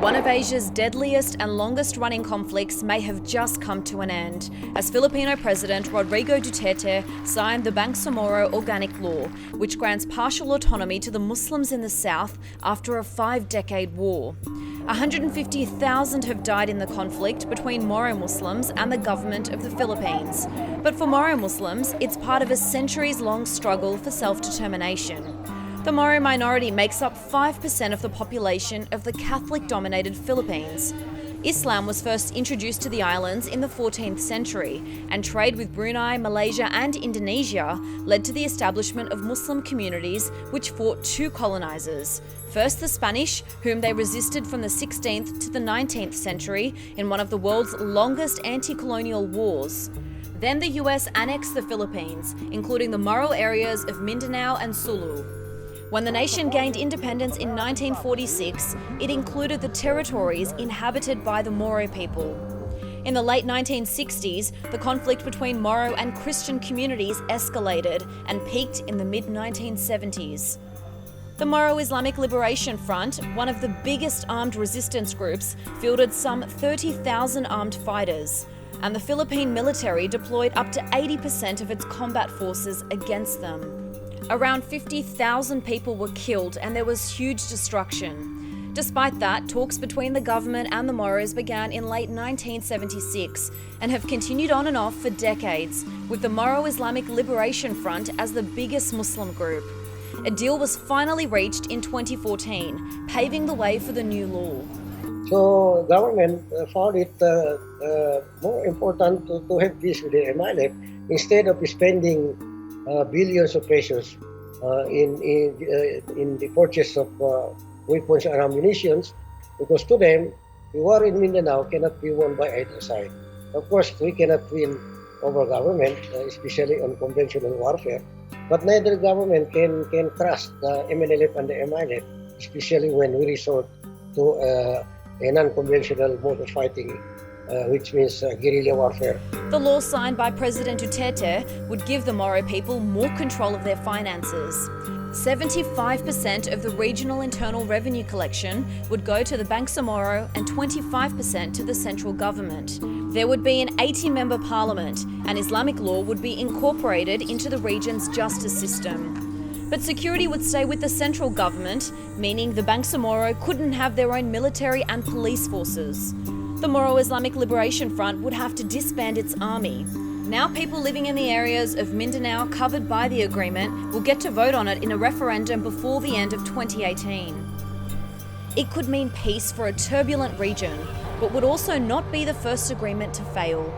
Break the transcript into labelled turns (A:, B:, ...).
A: One of Asia's deadliest and longest-running conflicts may have just come to an end, as Filipino President Rodrigo Duterte signed the Bangsamoro Organic Law, which grants partial autonomy to the Muslims in the south after a 5-decade war. 150,000 have died in the conflict between Moro Muslims and the government of the Philippines. But for Moro Muslims, it's part of a centuries-long struggle for self-determination. The Moro minority makes up 5% of the population of the Catholic-dominated Philippines. Islam was first introduced to the islands in the 14th century, and trade with Brunei, Malaysia and Indonesia led to the establishment of Muslim communities which fought two colonizers. First the Spanish, whom they resisted from the 16th to the 19th century in one of the world's longest anti-colonial wars. Then the US annexed the Philippines, including the Moro areas of Mindanao and Sulu. When the nation gained independence in 1946, it included the territories inhabited by the Moro people. In the late 1960s, the conflict between Moro and Christian communities escalated and peaked in the mid-1970s. The Moro Islamic Liberation Front, one of the biggest armed resistance groups, fielded some 30,000 armed fighters, and the Philippine military deployed up to 80% of its combat forces against them. Around 50,000 people were killed and there was huge destruction. Despite that, talks between the government and the Moros began in late 1976 and have continued on and off for decades, with the Moro Islamic Liberation Front as the biggest Muslim group. A deal was finally reached in 2014, paving the way for the new law.
B: So government found it more important to have peace with the MNF instead of spending billions of pesos in the purchase of weapons and ammunition, because to them, the war in Mindanao cannot be won by either side. Of course, we cannot win over government, especially on conventional warfare, but neither government can trust the MNLF and the MNF, especially when we resort to a non-conventional mode of fighting, which means guerrilla warfare.
A: The law signed by President Duterte would give the Moro people more control of their finances. 75% of the regional internal revenue collection would go to the Bangsamoro and 25% to the central government. There would be an 80-member parliament, and Islamic law would be incorporated into the region's justice system. But security would stay with the central government, meaning the Bangsamoro couldn't have their own military and police forces. The Moro Islamic Liberation Front would have to disband its army. Now people living in the areas of Mindanao covered by the agreement will get to vote on it in a referendum before the end of 2018. It could mean peace for a turbulent region, but would also not be the first agreement to fail.